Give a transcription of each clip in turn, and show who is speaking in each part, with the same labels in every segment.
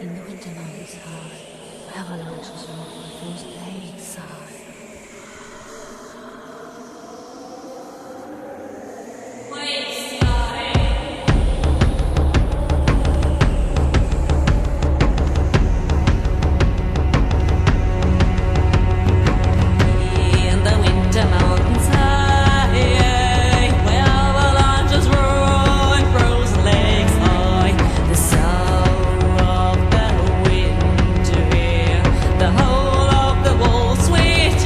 Speaker 1: In the winter nights high, avalanches roll those lakes high.
Speaker 2: In the winter mountains high, where avalanches roar and frozen lakes high, the sound of the wind to hear, the whole of the world sweet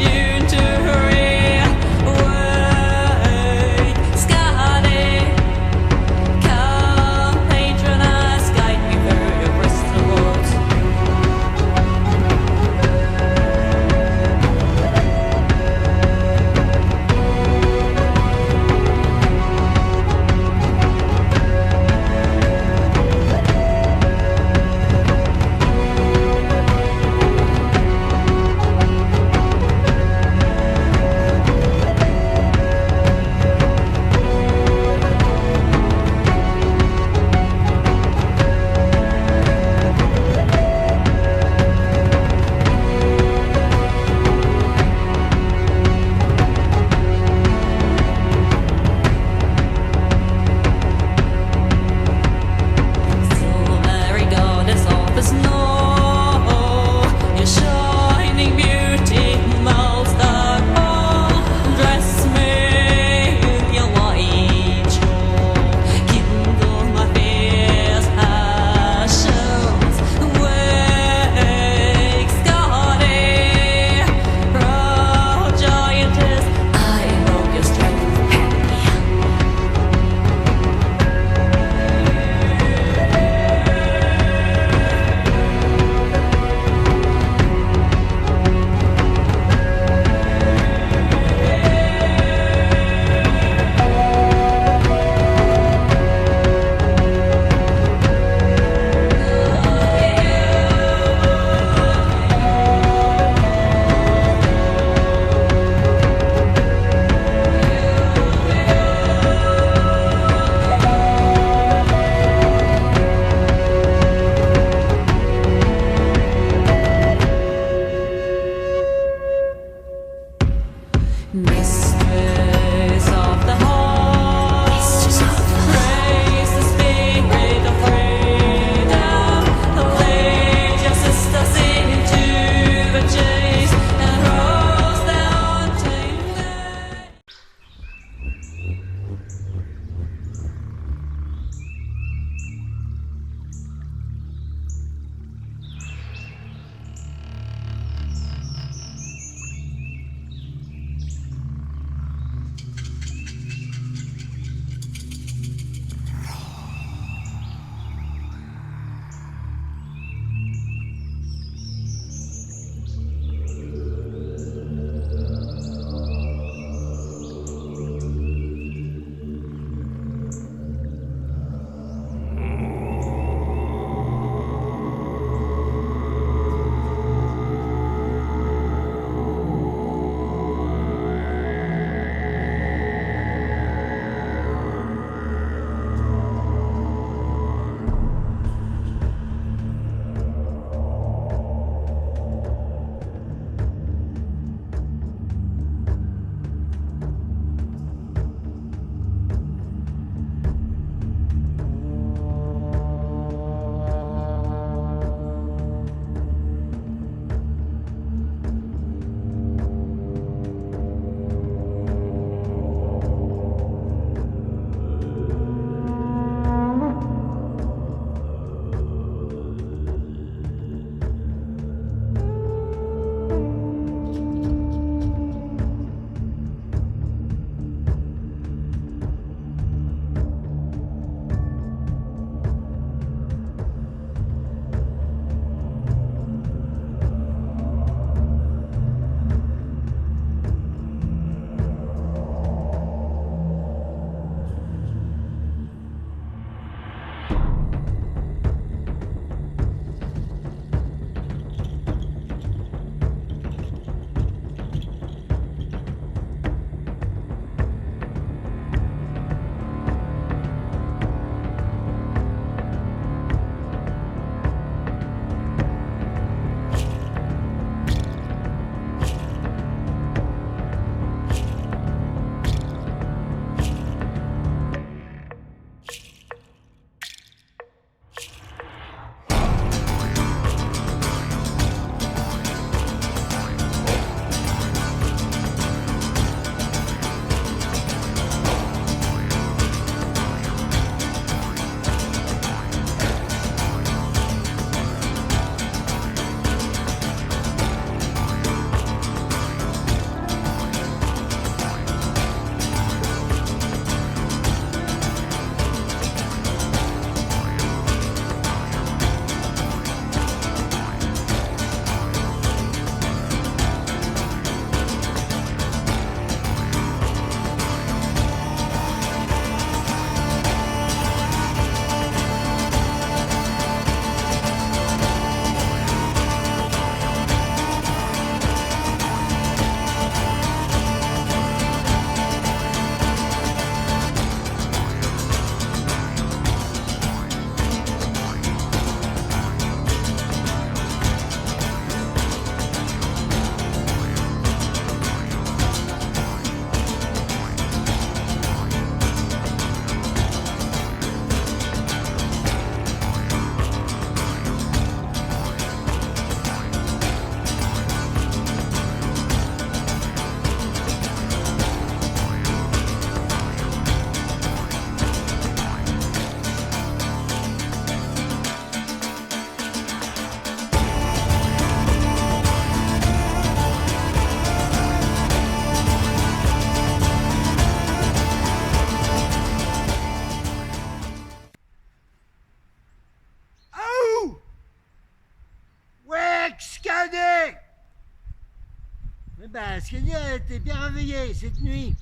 Speaker 3: ben, Scadi a été bien réveillée cette nuit,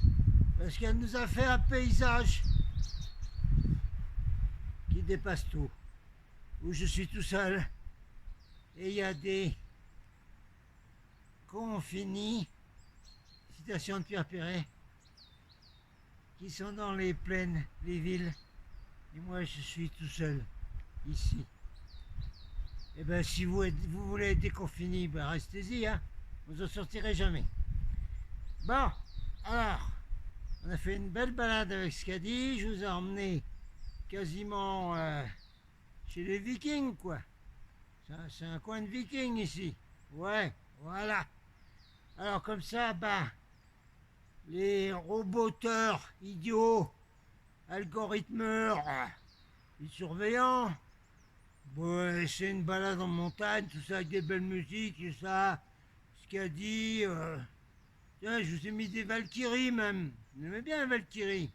Speaker 3: parce qu'elle nous a fait un paysage qui dépasse tout, où je suis tout seul, et il y a des confinis, citation de Pierre Perret, qui sont dans les plaines, les villes, et moi je suis tout seul, ici. Et ben si vous voulez être déconfiné, ben restez-y, hein. Vous en sortirez jamais. Bon, alors, on a fait une belle balade avec Scadi, je vous ai emmené quasiment chez les Vikings, quoi. C'est un coin de Vikings ici. Ouais, voilà. Alors comme ça, ben, les roboteurs idiots, algorithmeurs, les surveillants, ouais, c'est une balade en montagne, tout ça avec des belles musiques, tout ça. Scadi, tiens, je vous ai mis des Valkyries même. Vous aimez bien les Valkyries.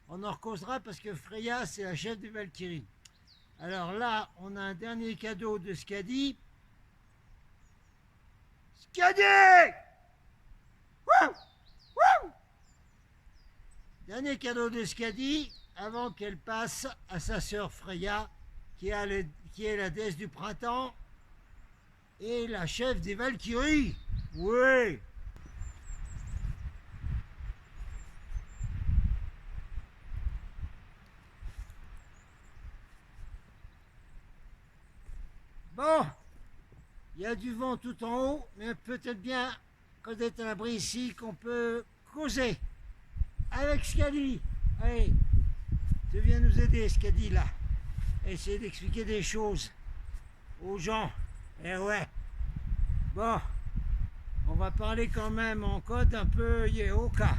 Speaker 3: On en recausera parce que Freya, c'est la chef des Valkyries. Alors là, on a un dernier cadeau de Scadi. Scadi! Wouh! Wouh! Dernier cadeau de Scadi avant qu'elle passe à sa sœur Freya, qui est la déesse du printemps et la chef des Valkyries. Oui! Bon, il y a du vent tout en haut, mais peut-être bien, quand on est à l'abri ici, qu'on peut causer avec Scadi. Allez, tu viens nous aider, Scadi, là. Essayer d'expliquer des choses aux gens. Eh ouais. Bon, on va parler quand même en code un peu Yehoka.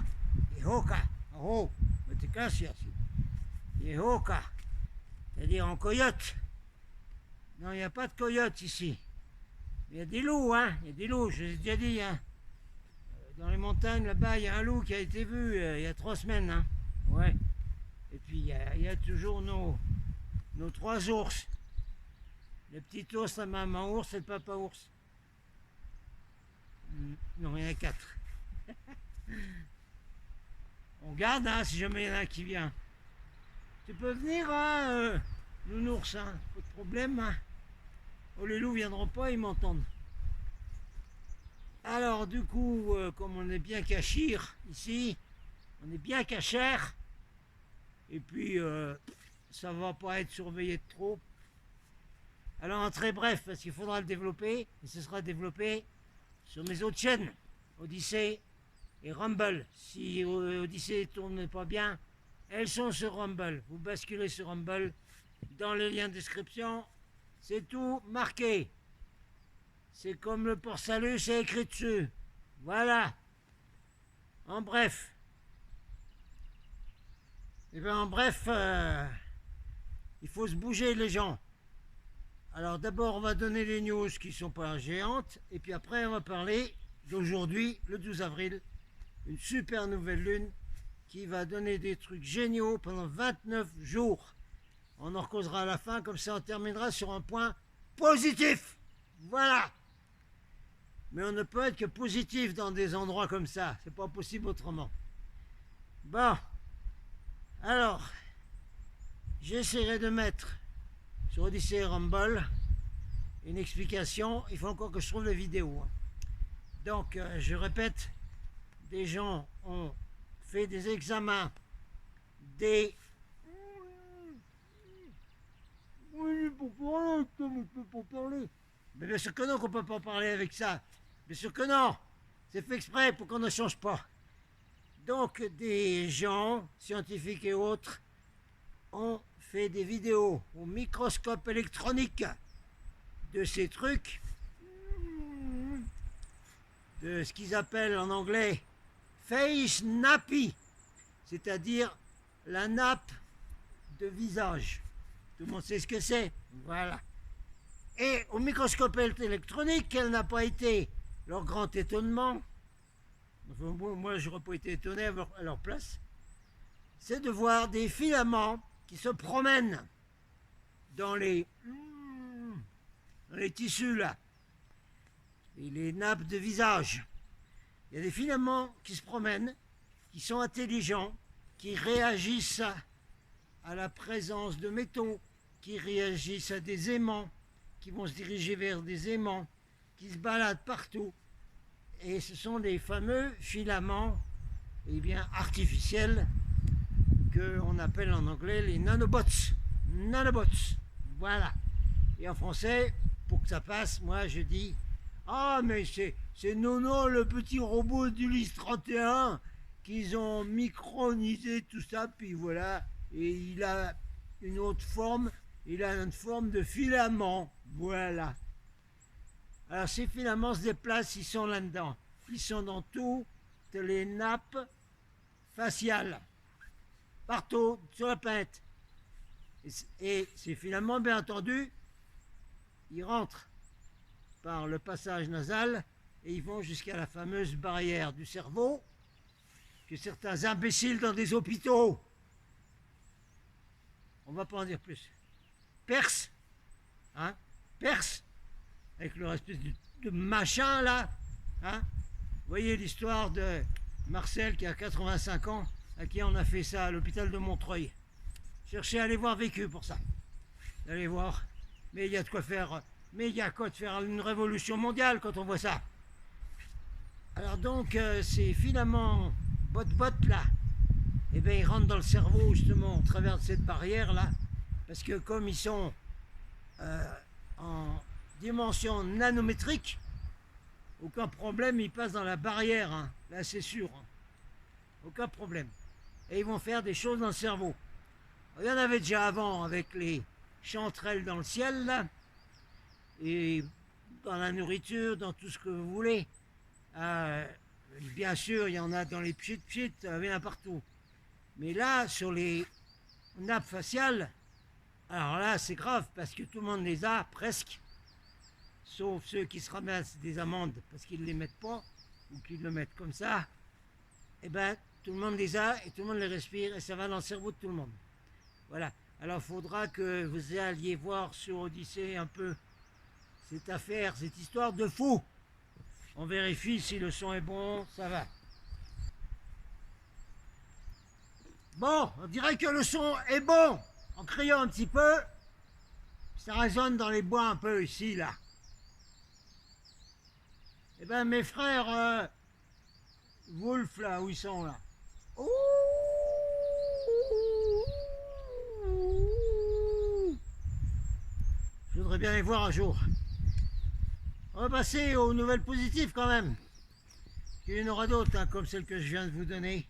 Speaker 3: Yehoka. Oh, mais t'es cassé, Yehoka. C'est-à-dire en coyote. Non, il n'y a pas de coyote ici. Il y a des loups, hein. Il y a des loups, je l'ai déjà dit, hein. Dans les montagnes, là-bas, il y a un loup qui a été vu il y a 3 semaines, hein. Ouais. Et puis, il y a toujours nos 3 ours. Le petit ours, la maman ours et le papa ours. Non, il y en a 4. On garde, hein, si jamais il y en a un qui vient. Tu peux venir, hein, nounours, hein. Pas de problème, hein. Oh, les loups viendront pas, ils m'entendent. Alors, du coup, comme on est bien cachir ici, on est bien cachère, et puis ça va pas être surveillé de trop. Alors, en très bref, parce qu'il faudra le développer, et ce sera développé sur mes autres chaînes, Odyssée et Rumble. Si Odyssée ne tourne pas bien, elles sont sur Rumble. Vous basculez sur Rumble, dans le lien de description, c'est tout marqué. C'est comme le port-salut, c'est écrit dessus. Voilà. En bref. Eh bien, en bref, il faut se bouger, les gens. Alors, d'abord, on va donner les news qui ne sont pas géantes. Et puis après, on va parler d'aujourd'hui, le 12 avril. Une super nouvelle lune qui va donner des trucs géniaux pendant 29 jours. On en recausera à la fin, comme ça on terminera sur un point positif. Voilà. Mais on ne peut être que positif dans des endroits comme ça. C'est pas possible autrement. Bon. Alors, j'essaierai de mettre sur Odyssey et Rumble une explication. Il faut encore que je trouve la vidéo. Donc, je répète, des gens ont fait des examens, des... Oui, pour parler. Mais bien sûr que non, qu'on ne peut pas parler avec ça. Bien sûr que non. C'est fait exprès pour qu'on ne change pas. Donc, des gens, scientifiques et autres, ont fait des vidéos au microscope électronique de ces trucs, de ce qu'ils appellent en anglais face nappy, c'est-à-dire la nappe de visage. Tout le monde sait ce que c'est. Voilà. Et au microscope électronique, quel n'a pas été leur grand étonnement, enfin, moi je n'aurais pas été étonné à leur place, c'est de voir des filaments qui se promènent dans les tissus là, et les nappes de visage. Il y a des filaments qui se promènent, qui sont intelligents, qui réagissent à la présence de métaux, qui réagissent à des aimants, qui vont se diriger vers des aimants, qui se baladent partout. Et ce sont des fameux filaments artificiels qu'on appelle en anglais les nanobots. Nanobots, voilà. Et en français, pour que ça passe, moi je dis « Ah, mais c'est Nono, le petit robot d'Ulysse 31, qu'ils ont micronisé tout ça, puis voilà. Et il a une autre forme, il a une forme de filament, voilà. » Alors ces filaments se déplacent, ils sont là-dedans. Ils sont dans toutes les nappes faciales, partout sur la planète. Et ces filaments, bien entendu, ils rentrent par le passage nasal et ils vont jusqu'à la fameuse barrière du cerveau que certains imbéciles dans des hôpitaux, on ne va pas en dire plus, percent, hein, percent avec leur espèce de machin là, hein. Vous voyez l'histoire de Marcel qui a 85 ans, à qui on a fait ça à l'hôpital de Montreuil. Cherchez à aller voir vécu pour ça. Allez voir. Mais il y a de quoi faire. Mais il y a quoi de faire une révolution mondiale quand on voit ça. Alors donc ces filaments bot là, eh bien ils rentrent dans le cerveau justement au travers de cette barrière là, parce que comme ils sont en dimension nanométrique, aucun problème, ils passent dans la barrière, hein. Là c'est sûr, hein. Aucun problème. Et ils vont faire des choses dans le cerveau. Il y en avait déjà avant avec les chanterelles dans le ciel, là, et dans la nourriture, dans tout ce que vous voulez. Bien sûr, il y en a dans les pchit-pchit, il y en a partout. Mais là, sur les nappes faciales, alors là, c'est grave, parce que tout le monde les a, presque, sauf ceux qui se ramassent des amendes parce qu'ils ne les mettent pas, ou qu'ils le mettent comme ça. Eh bien, tout le monde les a, et tout le monde les respire, et ça va dans le cerveau de tout le monde. Voilà. Alors, il faudra que vous alliez voir sur Odyssée un peu cette affaire, cette histoire de fou. On vérifie si le son est bon, ça va. Bon, on dirait que le son est bon. En criant un petit peu, ça résonne dans les bois un peu ici, là. Eh bien, mes frères Wolf, là, où ils sont, là. Ouh, je voudrais bien les voir un jour. On va passer aux nouvelles positives quand même. Il y en aura d'autres, hein, comme celle que je viens de vous donner.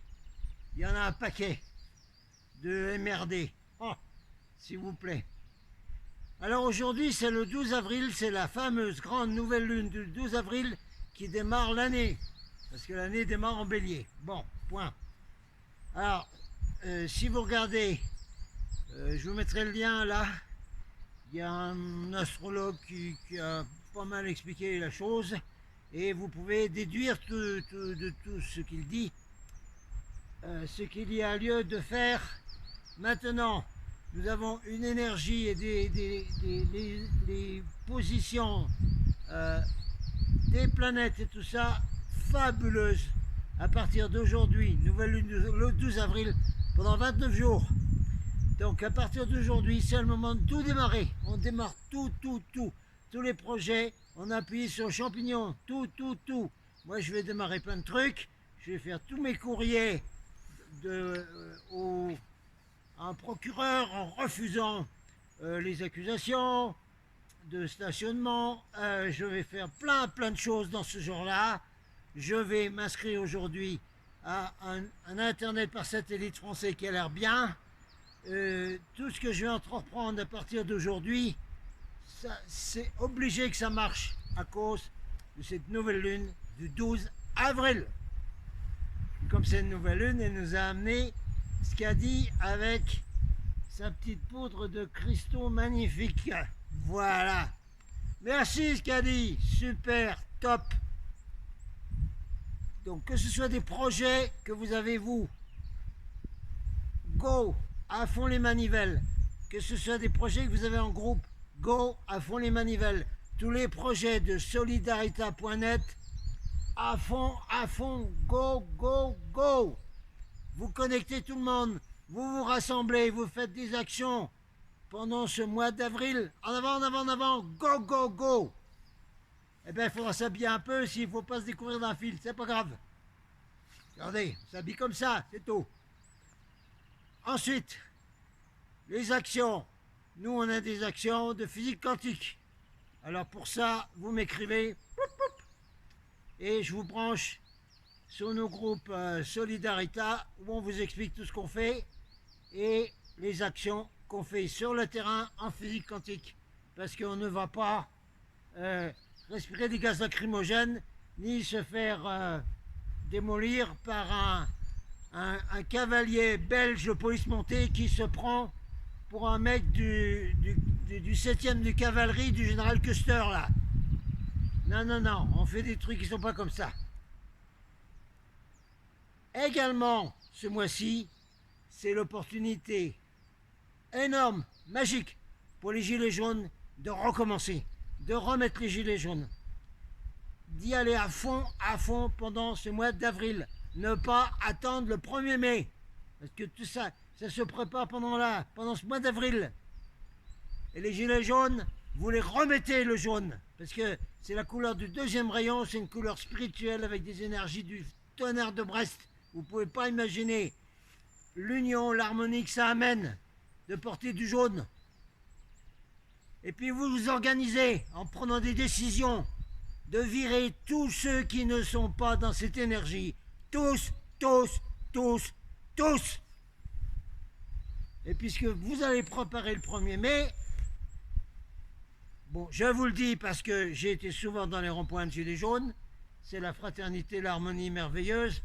Speaker 3: Il y en a un paquet de MRD. Oh, s'il vous plaît. Alors aujourd'hui, c'est le 12 avril, c'est la fameuse grande nouvelle lune du 12 avril qui démarre l'année. Parce que l'année démarre en bélier. Bon, point. Alors, si vous regardez, je vous mettrai le lien là. Il y a un astrologue qui a pas mal expliqué la chose. Et vous pouvez déduire de tout ce qu'il dit. Ce qu'il y a lieu de faire maintenant. Nous avons une énergie et des positions des planètes et tout ça fabuleuses à partir d'aujourd'hui. Nouvelle lune le 12 avril pendant 29 jours. Donc à partir d'aujourd'hui, c'est le moment de tout démarrer. On démarre tout. Tous les projets, on appuie sur le champignon, tout. Moi je vais démarrer plein de trucs. Je vais faire tous mes courriers à un procureur en refusant les accusations de stationnement. Je vais faire plein de choses dans ce genre-là. Je vais m'inscrire aujourd'hui à un internet par satellite français qui a l'air bien. Tout ce que je vais entreprendre à partir d'aujourd'hui, c'est obligé que ça marche à cause de cette nouvelle lune du 12 avril. Comme cette nouvelle lune, elle nous a amené ce qu'a dit avec sa petite poudre de cristaux magnifique. Voilà. Merci ce qu'a dit. Super, top. Donc que ce soit des projets que vous avez vous, go, à fond les manivelles. Que ce soit des projets que vous avez en groupe, go, à fond les manivelles. Tous les projets de solidarita.net, à fond, go, go, go. Vous connectez tout le monde, vous vous rassemblez, vous faites des actions pendant ce mois d'avril. En avant, en avant, en avant, go, go, go. Eh bien, il faudra s'habiller un peu s'il ne faut pas se découvrir d'un fil, c'est pas grave. Regardez, on s'habille comme ça, c'est tout. Ensuite, les actions. Nous, on a des actions de physique quantique. Alors pour ça, vous m'écrivez et je vous branche sur nos groupes Solidarita où on vous explique tout ce qu'on fait et les actions qu'on fait sur le terrain en physique quantique. Parce qu'on ne va pas respirer des gaz lacrymogènes ni se faire démolir par un cavalier belge de police montée qui se prend pour un mec du 7e de cavalerie du général Custer là. Non, non, non, on fait des trucs qui sont pas comme ça. Également, ce mois-ci, c'est l'opportunité énorme, magique, pour les gilets jaunes de recommencer, de remettre les gilets jaunes, d'y aller à fond pendant ce mois d'avril. Ne pas attendre le 1er mai, parce que tout ça, ça se prépare pendant ce mois d'avril. Et les gilets jaunes, vous les remettez le jaune, parce que c'est la couleur du deuxième rayon, c'est une couleur spirituelle avec des énergies du tonnerre de Brest. Vous ne pouvez pas imaginer l'union, l'harmonie que ça amène de porter du jaune. Et puis vous vous organisez en prenant des décisions de virer tous ceux qui ne sont pas dans cette énergie. Tous, tous, tous, tous. Et puisque vous allez préparer le 1er mai, bon, je vous le dis parce que j'ai été souvent dans les ronds-points de Gilets jaunes, c'est la fraternité, l'harmonie merveilleuse,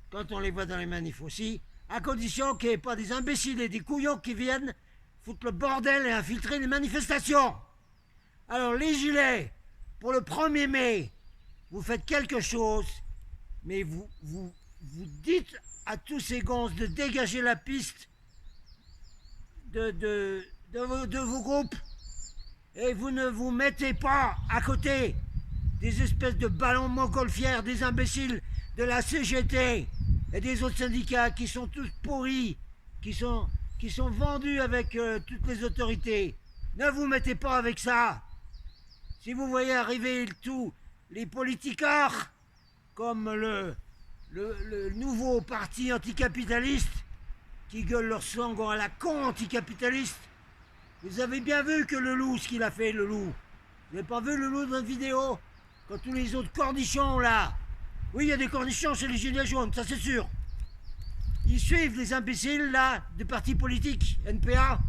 Speaker 3: quand on les voit dans les manifs aussi, à condition qu'il n'y ait pas des imbéciles et des couillons qui viennent foutre le bordel et infiltrer les manifestations. Alors les gilets, pour le 1er mai, vous faites quelque chose, mais vous dites à tous ces gonzes de dégager la piste de vos groupes. Et vous ne vous mettez pas à côté des espèces de ballons montgolfières, des imbéciles de la CGT et des autres syndicats qui sont tous pourris, qui sont vendus avec toutes les autorités. Ne vous mettez pas avec ça. Si vous voyez arriver tous les politicards, comme le nouveau parti anticapitaliste, qui gueule leur slogan à la con anticapitaliste, vous avez bien vu que le loup, ce qu'il a fait, le loup. Vous n'avez pas vu le loup dans notre vidéo? Quand tous les autres cornichons, là. Oui, il y a des cornichons chez les gilets jaunes, ça c'est sûr. Ils suivent les imbéciles, là, des partis politiques, NPA,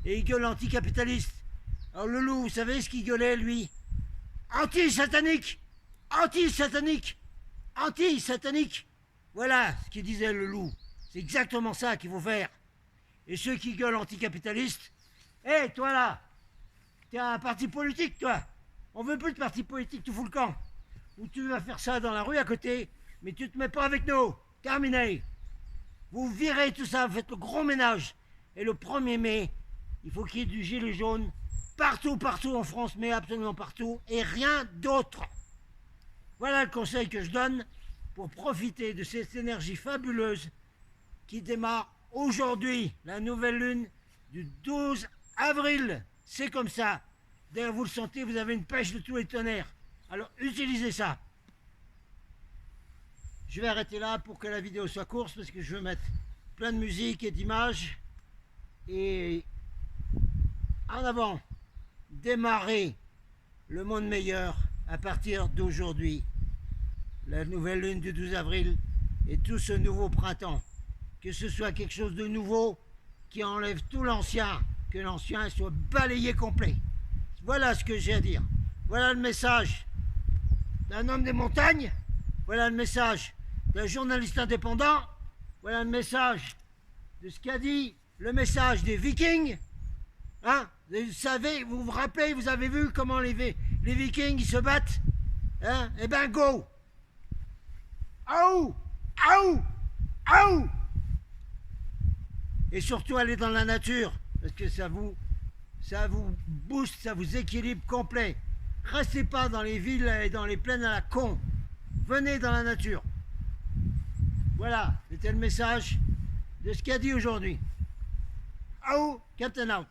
Speaker 3: et ils gueulent anticapitaliste. Alors le loup, vous savez ce qu'il gueulait, lui? Anti-satanique! Anti-satanique! Anti-satanique! Voilà ce qu'il disait le loup. C'est exactement ça qu'il faut faire. Et ceux qui gueulent anticapitalistes, hé, toi là, t'es un parti politique, toi. On veut plus de parti politique, tu fous le camp. Ou tu vas faire ça dans la rue à côté, mais tu te mets pas avec nous. Terminé. Vous virez tout ça, vous faites le gros ménage. Et le 1er mai, il faut qu'il y ait du gilet jaune partout, partout en France, mais absolument partout, et rien d'autre. Voilà le conseil que je donne pour profiter de cette énergie fabuleuse qui démarre aujourd'hui, la nouvelle lune du 12 avril. C'est comme ça. D'ailleurs, vous le sentez, vous avez une pêche de tous les tonnerres. Alors, utilisez ça. Je vais arrêter là pour que la vidéo soit courte, parce que je veux mettre plein de musique et d'images. Et en avant, démarrer le monde meilleur à partir d'aujourd'hui. La nouvelle lune du 12 avril et tout ce nouveau printemps. Que ce soit quelque chose de nouveau qui enlève tout l'ancien, que l'ancien soit balayé complet. Voilà ce que j'ai à dire. Voilà le message d'un homme des montagnes. Voilà le message d'un journaliste indépendant. Voilà le message de ce qu'a dit le message des Vikings. Hein? Vous savez, vous vous rappelez, vous avez vu comment les Vikings ils se battent? Hein? Eh ben go! Aou! Aou! Aou! Et surtout aller dans la nature, parce que ça vous booste, ça vous équilibre complet. Restez pas dans les villes et dans les plaines à la con. venez dans la nature. Voilà, c'était le message de ce qu'il a dit aujourd'hui. Au, Captain Out.